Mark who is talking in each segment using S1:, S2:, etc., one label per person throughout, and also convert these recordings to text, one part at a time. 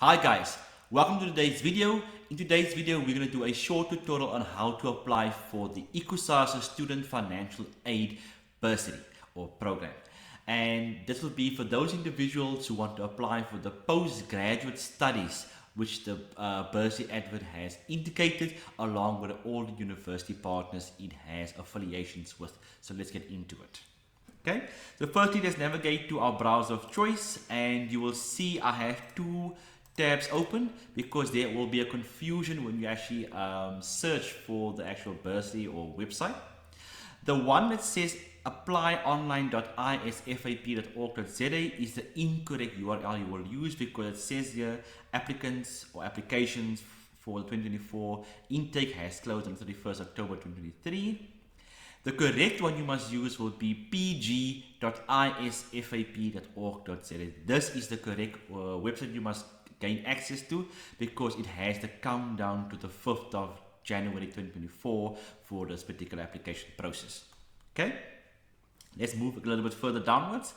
S1: Hi guys, welcome to today's video. In today's video, we're going to do a short tutorial on how to apply for the Ikusasa Student Financial Aid Bursary or program. And this will be for those individuals who want to apply for the postgraduate studies which the Bursary advert has indicated, along with all the university partners it has affiliations with. So let's get into it. Okay, so firstly, let's navigate to our browser of choice, and you will see I have two tabs open because there will be a confusion when you actually search for the actual bursary or website. The one that says applyonline.isfap.org.za is the incorrect URL you will use because it says here applicants or applications for the 2024 intake has closed on 31st October 2023. The correct one you must use will be pg.isfap.org.za. This is the correct website you must gain access to because it has the countdown to the 5th of January 2024 for this particular application process. Okay, let's move a little bit further downwards.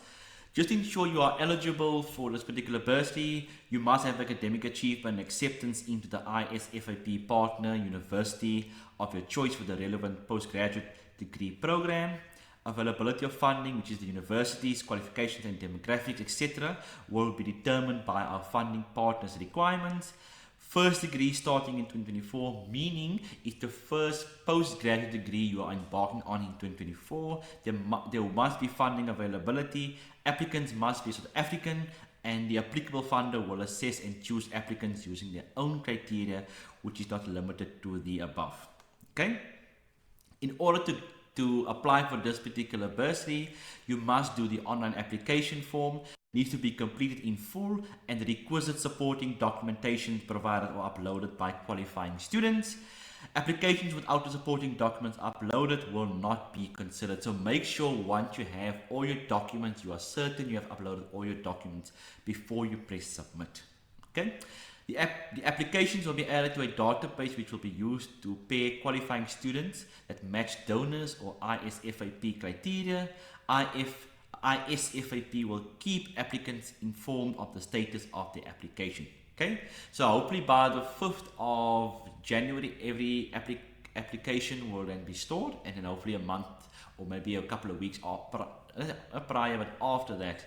S1: Just to ensure you are eligible for this particular bursary, you must have academic achievement and acceptance into the ISFAP partner university of your choice for the relevant postgraduate degree program. Availability of funding, which is the university's qualifications and demographics, etc., will be determined by our funding partners' requirements. First degree starting in 2024, meaning it's the first postgraduate degree you are embarking on in 2024. There must be funding availability. Applicants must be South African, and the applicable funder will assess and choose applicants using their own criteria, which is not limited to the above. Okay? In order to apply for this particular bursary, you must do the online application form. It needs to be completed in full, and the requisite supporting documentation provided or uploaded by qualifying students. Applications without the supporting documents uploaded will not be considered. So make sure once you have all your documents, you are certain you have uploaded all your documents before you press submit. Okay. The applications will be added to a database which will be used to pair qualifying students that match donors or ISFAP criteria. ISFAP will keep applicants informed of the status of the application. Okay, so hopefully by the 5th of January, every application will then be stored, and then hopefully a month or maybe a couple of weeks prior, but after that,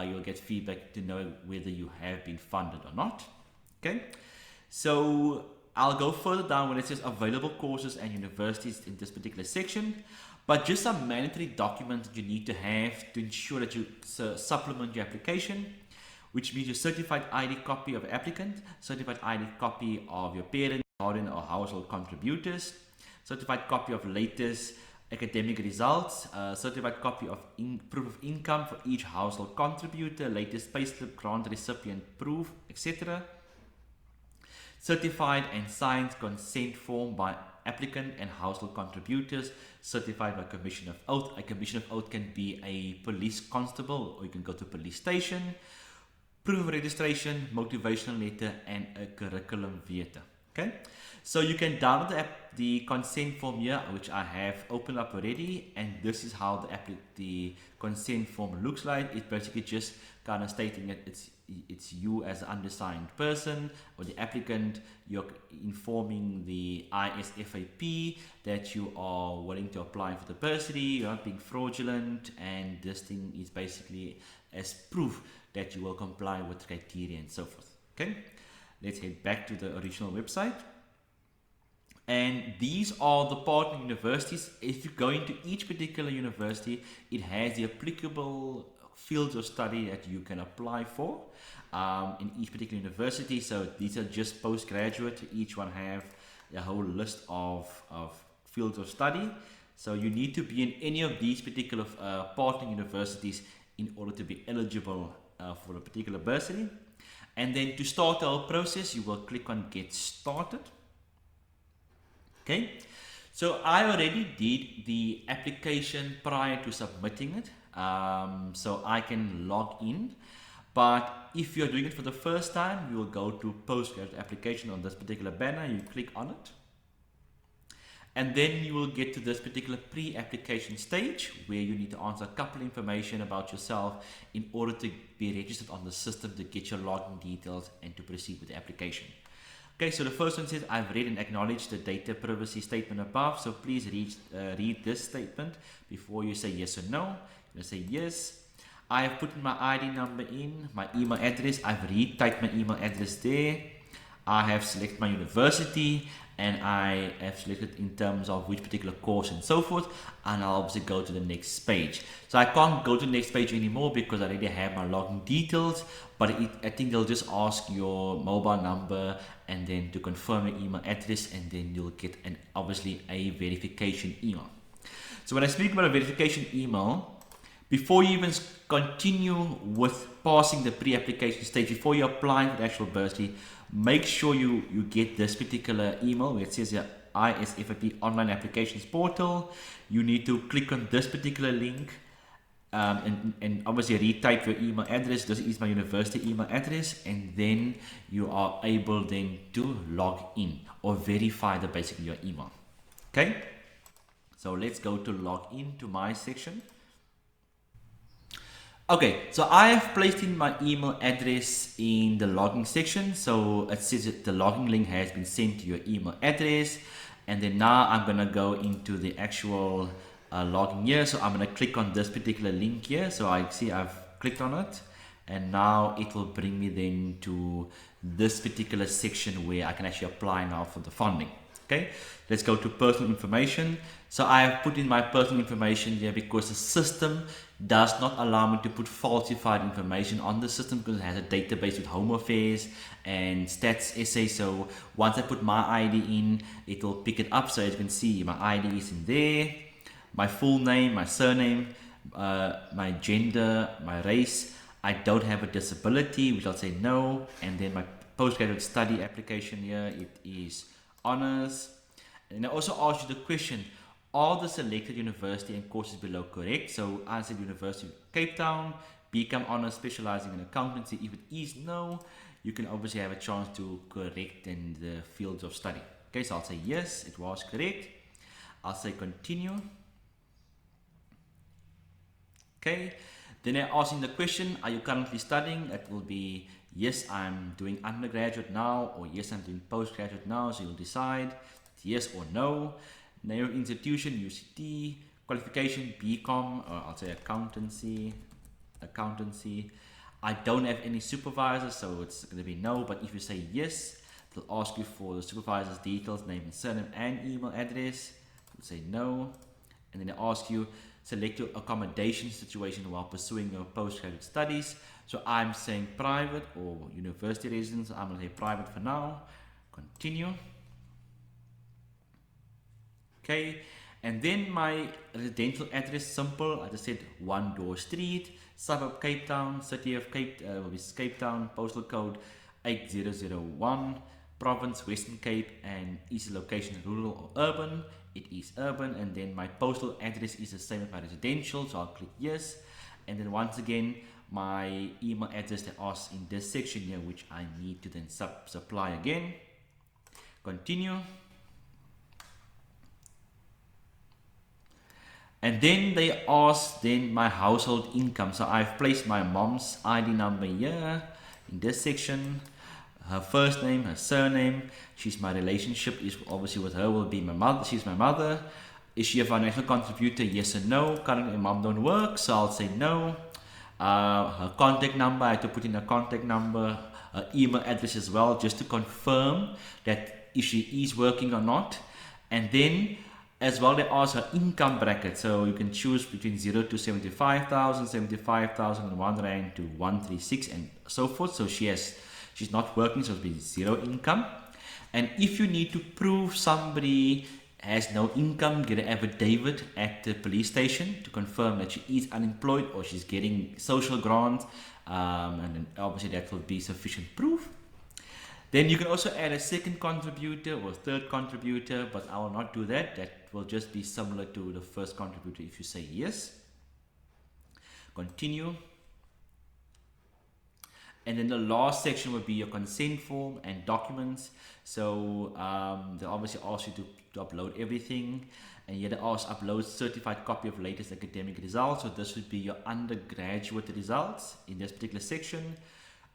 S1: you'll get feedback to know whether you have been funded or not. Okay, so I'll go further down when it says available courses and universities in this particular section, but just some mandatory documents that you need to have to ensure that you supplement your application, which means your certified ID copy of applicant, certified ID copy of your parent, guardian or household contributors, certified copy of latest academic results, certified copy of proof of income for each household contributor, latest payslip, grant recipient proof, etc. Certified and signed consent form by applicant and household contributors, certified by commission of oath. A commission of oath can be a police constable, or you can go to a police station. Proof of registration, motivational letter, and a curriculum vitae. Okay, so you can download the consent form here, which I have opened up already, and this is how the consent form looks like. It's basically just kind of stating that it's you as an undersigned person or the applicant. You're informing the ISFAP that you are willing to apply for the bursary, you're not being fraudulent, and this thing is basically as proof that you will comply with criteria and so forth. Okay, let's head back to the original website. And these are the partner universities. If you go into each particular university, it has the applicable fields of study that you can apply for in each particular university. So these are just postgraduate. Each one have a whole list of fields of study. So you need to be in any of these particular partner universities in order to be eligible for a particular bursary. And then to start the whole process, you will click on Get Started. Okay, so I already did the application prior to submitting it, so I can log in. But if you're doing it for the first time, you will go to postgraduate application on this particular banner. You click on it, And then you will get to this particular pre-application stage where you need to answer a couple of information about yourself in order to be registered on the system to get your login details and to proceed with the application. Okay, so the first one says, I've read and acknowledged the data privacy statement above, so please read this statement before you say yes or no. You're going to say yes. I have put my ID number in, my email address, I've retyped my email address there. I have selected my university and I have selected in terms of which particular course and so forth, and I'll obviously go to the next page. So I can't go to the next page anymore because I already have my login details, but I think they'll just ask your mobile number and then to confirm your email address, and then you'll get obviously a verification email. So when I speak about a verification email, before you even continue with passing the pre-application stage, before you apply for the actual bursary, make sure you get this particular email where it says here Isfap online applications portal. You need to click on this particular link and obviously retype your email address. This is my university email address, and then you are able then to log in or verify basically your email. Okay, so let's go to log in to my section. Okay, so I have placed in my email address in the login section. So it says that the login link has been sent to your email address. And then now I'm going to go into the actual login here. So I'm going to click on this particular link here. So I see I've clicked on it. And now it will bring me then to this particular section where I can actually apply now for the funding. Okay, let's go to personal information. So I have put in my personal information here because the system does not allow me to put falsified information on the system because it has a database with Home Affairs and Stats SA. So once I put my ID in, it will pick it up. So as you can see, my ID is in there, my full name, my surname, my gender, my race. I don't have a disability, which I'll say no. And then my postgraduate study application here, it is honors. And I also asked you the question, are the selected university and courses below correct? So I said University of Cape Town, BCom honors specializing in accountancy. If it is no, you can obviously have a chance to correct in the fields of study. Okay, so I'll say yes, it was correct. I'll say continue. Okay, then I ask in the question, are you currently studying? It will be yes, I'm doing undergraduate now, or yes, I'm doing postgraduate now. So you'll decide yes or no. Name of institution, UCT, qualification, BCom, or I'll say accountancy. I don't have any supervisors, so it's going to be no, but if you say yes, they'll ask you for the supervisor's details, name and surname and email address. You'll say no, and then they ask you, select your accommodation situation while pursuing your postgraduate studies. So I'm saying private or university residence. I'm going to say private for now. Continue. Okay, and then my residential address, simple. I just said 1 Door Street, suburb Cape Town, city of Cape Town, postal code 8001, province Western Cape, and is the location rural or urban? It is urban. And then my postal address is the same as my residential, so I'll click yes. And then once again, my email address that asks in this section here, which I need to then supply again. Continue. And then they ask then my household income. So I've placed my mom's ID number here in this section. Her first name, her surname. She's my relationship is obviously with her will be my mother. She's my mother. Is she a financial contributor? Yes or no. Currently mom don't work, so I'll say no. Her contact number, I have to put in her contact number, her email address as well, just to confirm that if she is working or not. And then as well, they ask her income bracket, so you can choose between 0 to 75,000, 75,001 rand to 136 and so forth. So she's not working, so it'll be zero income. And if you need to prove somebody has no income, get an affidavit at the police station to confirm that she is unemployed or she's getting social grant, and then obviously that will be sufficient proof. Then you can also add a second contributor or third contributor, but I will not do that. That will just be similar to the first contributor if you say yes. Continue. And then the last section would be your consent form and documents. So they obviously ask you to upload everything, and you also upload certified copy of latest academic results. So this would be your undergraduate results in this particular section.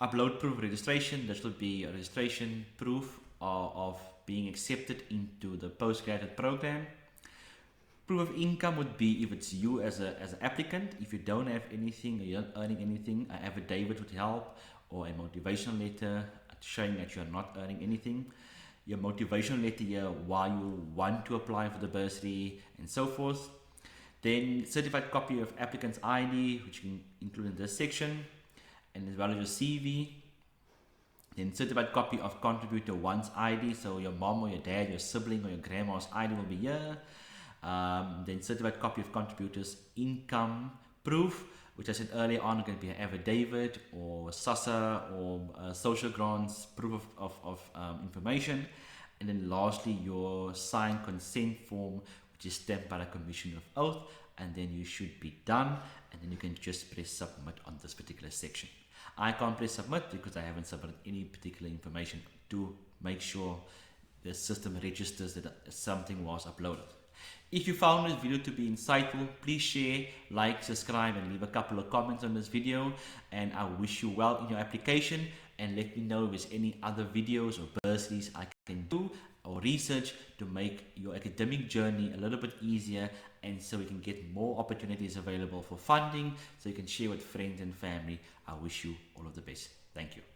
S1: Upload proof of registration. This would be a registration proof of being accepted into the postgraduate program. Proof of income would be if it's you as an applicant. If you don't have anything or you're not earning anything, an affidavit would help, or a motivational letter showing that you're not earning anything. Your motivational letter here, why you want to apply for the bursary, and so forth. Then certified copy of applicant's ID, which you can include in this section, and as well as your CV. Then certified copy of contributor one's ID, so your mom or your dad, your sibling or your grandma's ID will be here. Then certified copy of contributors income proof, which I said earlier on, can be an affidavit or SASSA or social grants proof of information. And then lastly, your signed consent form, which is stamped by the Commission of Oath, and then you should be done, and then you can just press submit on this particular section. I can't press submit because I haven't submitted any particular information to make sure the system registers that something was uploaded. If you found this video to be insightful, please share, like, subscribe, and leave a couple of comments on this video. And I wish you well in your application, and let me know if there's any other videos or bursaries I can do or research to make your academic journey a little bit easier, and so we can get more opportunities available for funding so you can share with friends and family. I wish you all of the best. Thank you.